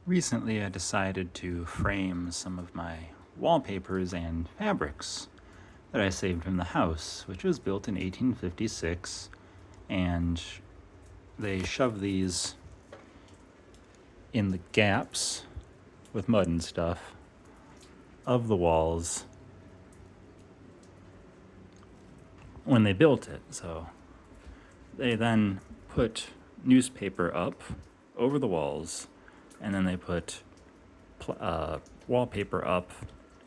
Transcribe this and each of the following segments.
Recently, I decided to frame some of my wallpapers and fabrics that I saved from the house, which was built in 1856, and they shove these in the gaps with mud and stuff of the walls when they built it. So they then put newspaper up over the walls, and then they put wallpaper up.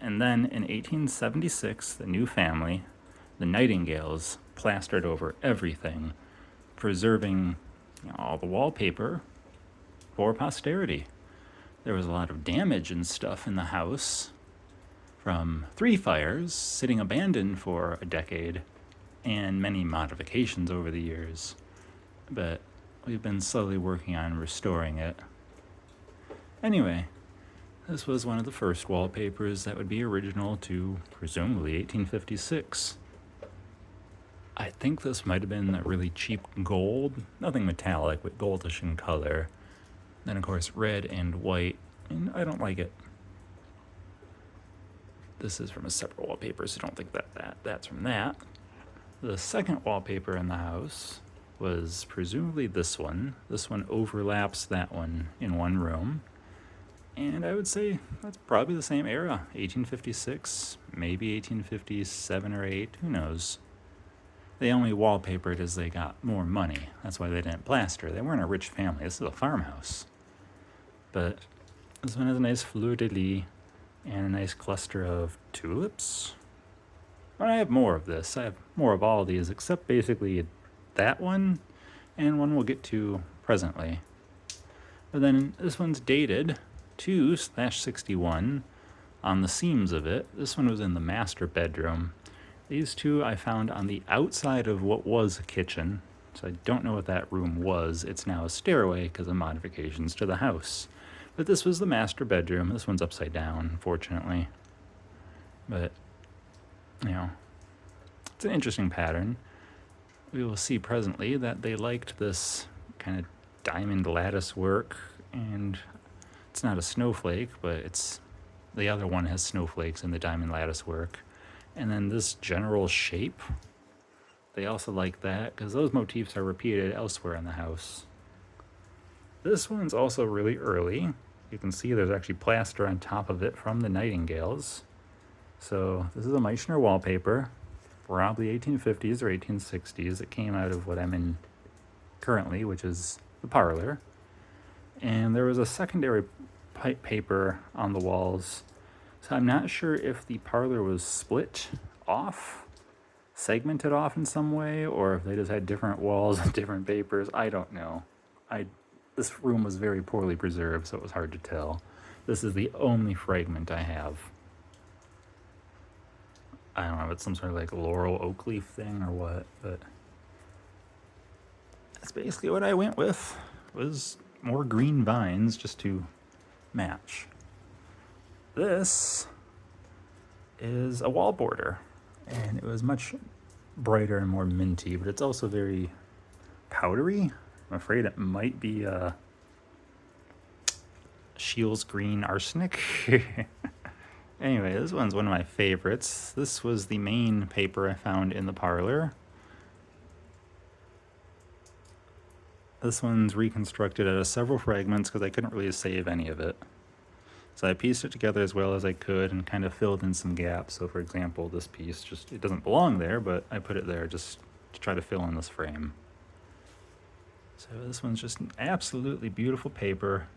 And then in 1876, the new family, the Nightingales, plastered over everything, preserving all the wallpaper for posterity. There was a lot of damage and stuff in the house from 3 fires, sitting abandoned for a decade, and many modifications over the years. But we've been slowly working on restoring it. Anyway, this was one of the first wallpapers that would be original to, presumably, 1856. I think this might have been a really cheap gold, nothing metallic, but goldish in color. Then, of course, red and white, and I don't like it. This is from a separate wallpaper, so don't think that's from that. The second wallpaper in the house was presumably this one. This one overlaps that one in one room. And I would say that's probably the same era, 1856, maybe 1857 or 8, who knows. They only wallpapered as they got more money. That's why they didn't plaster. They weren't a rich family. This is a farmhouse. But this one has a nice fleur-de-lis and a nice cluster of tulips. But I have more of this. I have more of all of these, except basically that one and one we'll get to presently. But then this one's dated 2/61 on the seams of it. This one was in the master bedroom. These two I found on the outside of what was a kitchen, so I don't know what that room was. It's now a stairway because of modifications to the house. But this was the master bedroom. This one's upside down, unfortunately. But, it's an interesting pattern. We will see presently that they liked this kind of diamond lattice work, and it's not a snowflake, but the other one has snowflakes in the diamond lattice work. And then this general shape, they also like that because those motifs are repeated elsewhere in the house. This one's also really early. You can see there's actually plaster on top of it from the Nightingales. So this is a Misener wallpaper, probably 1850s or 1860s. It came out of what I'm in currently, which is the parlor. And there was a secondary paper on the walls. So I'm not sure if the parlor was split off, segmented off in some way, or if they just had different walls and different papers. I don't know. This room was very poorly preserved, so it was hard to tell. This is the only fragment I have. I don't know if it's some sort of like laurel oak leaf thing or what, but that's basically what I went with, was more green vines just to match. This is a wall border, and it was much brighter and more minty, but it's also very powdery. I'm afraid it might be Shields green arsenic. Anyway, this one's one of my favorites. This was the main paper I found in the parlor. This one's reconstructed out of several fragments because I couldn't really save any of it. So I pieced it together as well as I could and kind of filled in some gaps. So for example, this piece it doesn't belong there, but I put it there just to try to fill in this frame. So this one's just an absolutely beautiful paper.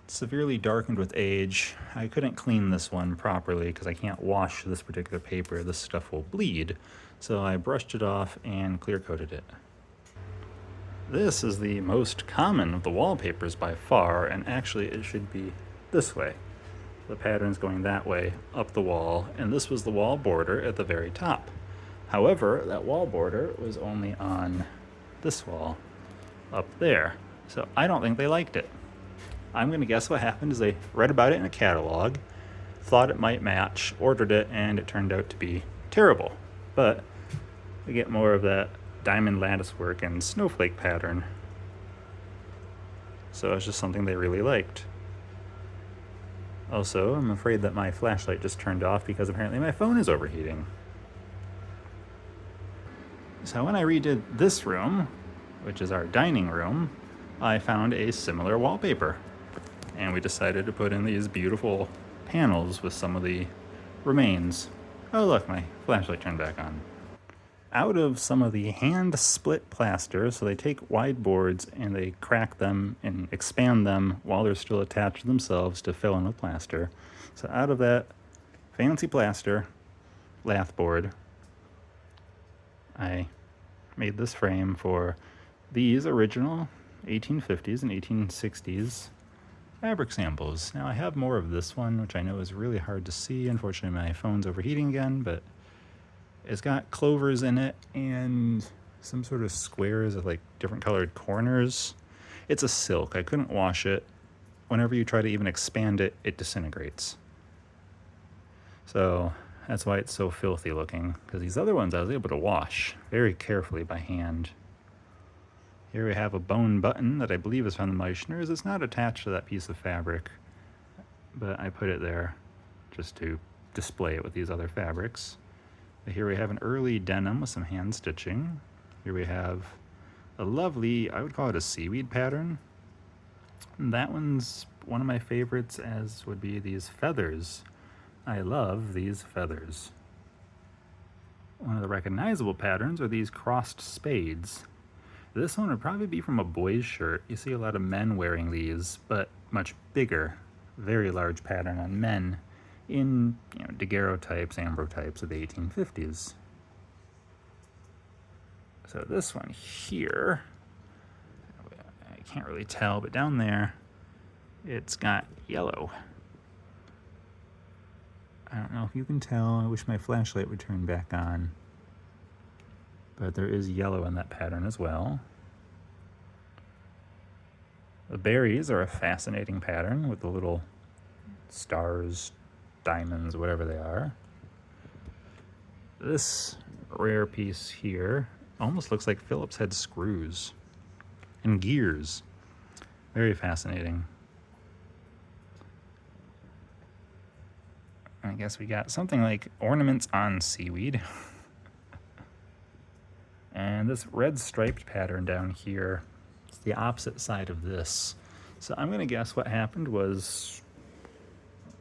It's severely darkened with age. I couldn't clean this one properly because I can't wash this particular paper. This stuff will bleed. So I brushed it off and clear coated it. This is the most common of the wallpapers by far, and actually it should be this way. The pattern's going that way up the wall, and this was the wall border at the very top. However, that wall border was only on this wall up there, so I don't think they liked it. I'm going to guess what happened is they read about it in a catalog, thought it might match, ordered it, and it turned out to be terrible. But we get more of that diamond lattice work and snowflake pattern, so it's just something they really liked. Also, I'm afraid that my flashlight just turned off because apparently my phone is overheating. So when I redid this room, which is our dining room, I found a similar wallpaper. And we decided to put in these beautiful panels with some of the remains. Oh look, my flashlight turned back on. Out of some of the hand split plaster, so they take wide boards and they crack them and expand them while they're still attached to themselves to fill in with plaster. So out of that fancy plaster lath board, I made this frame for these original 1850s and 1860s fabric samples. Now I have more of this one, which I know is really hard to see. Unfortunately, my phone's overheating again, but it's got clovers in it and some sort of squares of like different colored corners. It's a silk. I couldn't wash it. Whenever you try to even expand it, it disintegrates. So that's why it's so filthy looking, because these other ones I was able to wash very carefully by hand. Here we have a bone button that I believe is from the Miseners. It's not attached to that piece of fabric, but I put it there just to display it with these other fabrics. Here we have an early denim with some hand stitching. Here we have a lovely, I would call it a seaweed pattern. And that one's one of my favorites, as would be these feathers. I love these feathers. One of the recognizable patterns are these crossed spades. This one would probably be from a boy's shirt. You see a lot of men wearing these, but much bigger, very large pattern on men in daguerreotypes, ambrotypes of the 1850s. So this one here, I can't really tell, but down there, it's got yellow. I don't know if you can tell. I wish my flashlight would turn back on. But there is yellow in that pattern as well. The berries are a fascinating pattern with the little stars, diamonds, whatever they are. This rare piece here almost looks like Phillips head screws and gears. Very fascinating. I guess we got something like ornaments on seaweed. And this red striped pattern down here, it's the opposite side of this. So I'm gonna guess what happened was,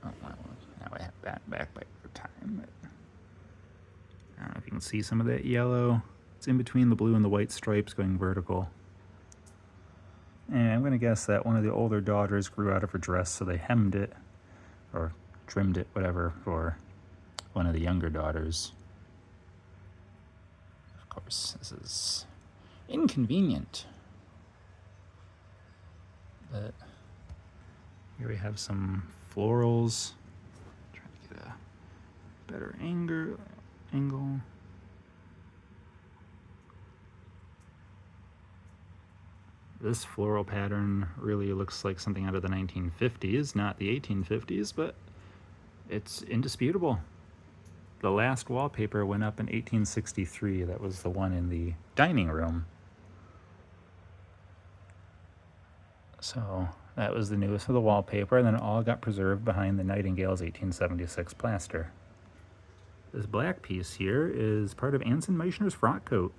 now I have back for time. I don't know if you can see some of that yellow. It's in between the blue and the white stripes going vertical. And I'm gonna guess that one of the older daughters grew out of her dress, so they hemmed it, or trimmed it, whatever, for one of the younger daughters. Of course, this is inconvenient. But here we have some florals. Trying to get a better angle. This floral pattern really looks like something out of the 1950s, not the 1850s, but it's indisputable. The last wallpaper went up in 1863. That was the one in the dining room. So that was the newest of the wallpaper, and then it all got preserved behind the Nightingale's 1876 plaster. This black piece here is part of Anson Misener's frock coat.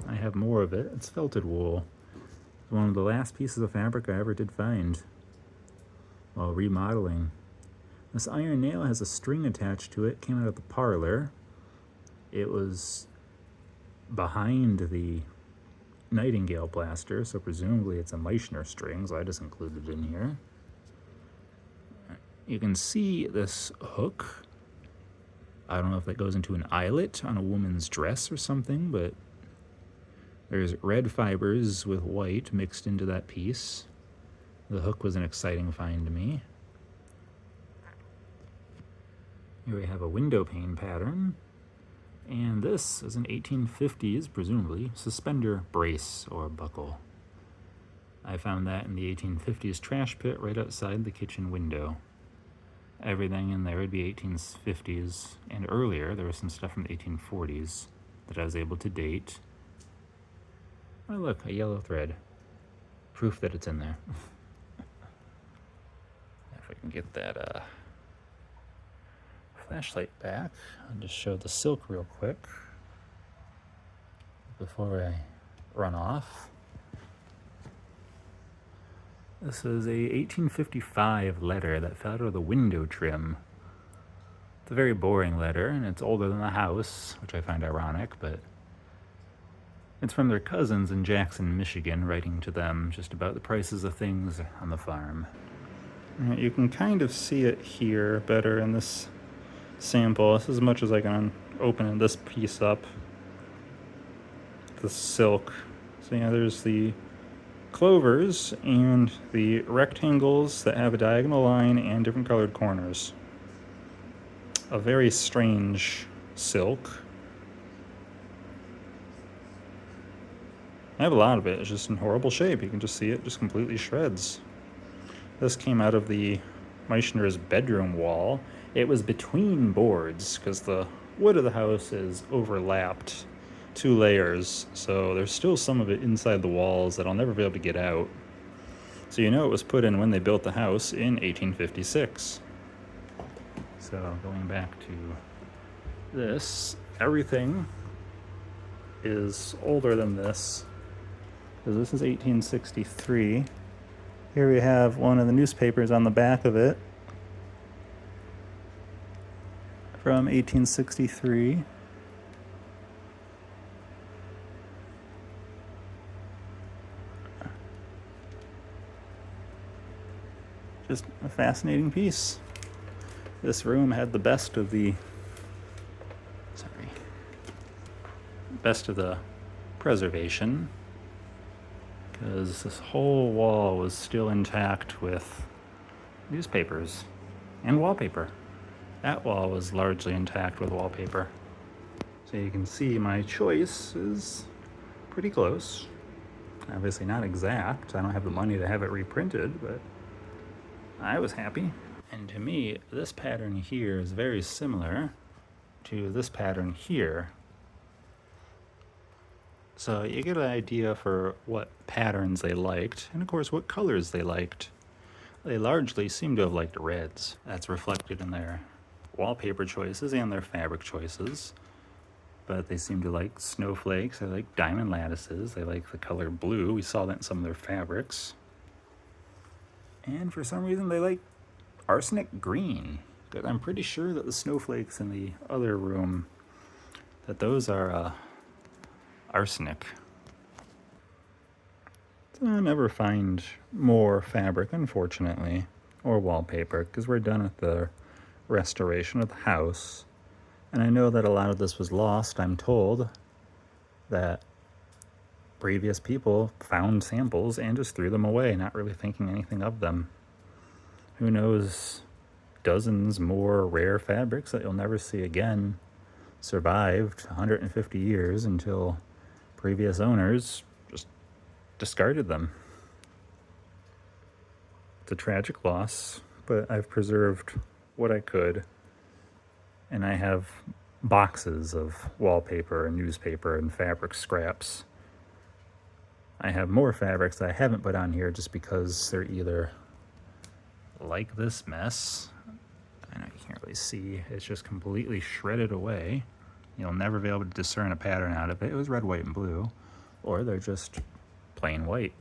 I have more of it. It's felted wool. It's one of the last pieces of fabric I ever did find while remodeling. This iron nail has a string attached to it. Came out of the parlor. It was behind the Nightingale plaster, so presumably it's a Misener string, so I just included it in here. You can see this hook. I don't know if that goes into an eyelet on a woman's dress or something, but there's red fibers with white mixed into that piece. The hook was an exciting find to me. Here we have a window pane pattern, and this is an 1850s, presumably, suspender brace or buckle. I found that in the 1850s trash pit right outside the kitchen window. Everything in there would be 1850s and earlier. There was some stuff from the 1840s that I was able to date. Oh look, a yellow thread. Proof that it's in there. If I can get that flashlight back. I'll just show the silk real quick before I run off. This is a 1855 letter that fell out of the window trim. It's a very boring letter, and it's older than the house, which I find ironic, but it's from their cousins in Jackson, Michigan, writing to them just about the prices of things on the farm. You can kind of see it here better in this sample. This is as much as I can open this piece up. The silk. So yeah, there's the clovers and the rectangles that have a diagonal line and different colored corners. A very strange silk. I have a lot of it. It's just in horrible shape. You can just see it just completely shreds. This came out of the Misener's bedroom wall. It was between boards because the wood of the house is overlapped 2 layers, so there's still some of it inside the walls that I'll never be able to get out. So you know it was put in when they built the house in 1856. So going back to this, everything is older than this, because this is 1863. Here we have one of the newspapers on the back of it from 1863. Just a fascinating piece. This room had the best of the preservation, because this whole wall was still intact with newspapers and wallpaper. That wall was largely intact with wallpaper. So you can see my choice is pretty close. Obviously not exact. I don't have the money to have it reprinted, but I was happy. And to me, this pattern here is very similar to this pattern here. So you get an idea for what patterns they liked, and of course what colors they liked. They largely seem to have liked reds. That's reflected in their wallpaper choices and their fabric choices. But they seem to like snowflakes, they like diamond lattices, they like the color blue. We saw that in some of their fabrics. And for some reason they like arsenic green. But I'm pretty sure that the snowflakes in the other room, that those are arsenic. So I never find more fabric, unfortunately, or wallpaper, because we're done with the restoration of the house. And I know that a lot of this was lost. I'm told that previous people found samples and just threw them away, not really thinking anything of them. Who knows, dozens more rare fabrics that you'll never see again survived 150 years until previous owners just discarded them. It's a tragic loss, but I've preserved what I could, and I have boxes of wallpaper and newspaper and fabric scraps. I have more fabrics that I haven't put on here just because they're either like this mess. I know you can't really see, it's just completely shredded away. You'll never be able to discern a pattern out of it. It was red, white, and blue, or they're just plain white.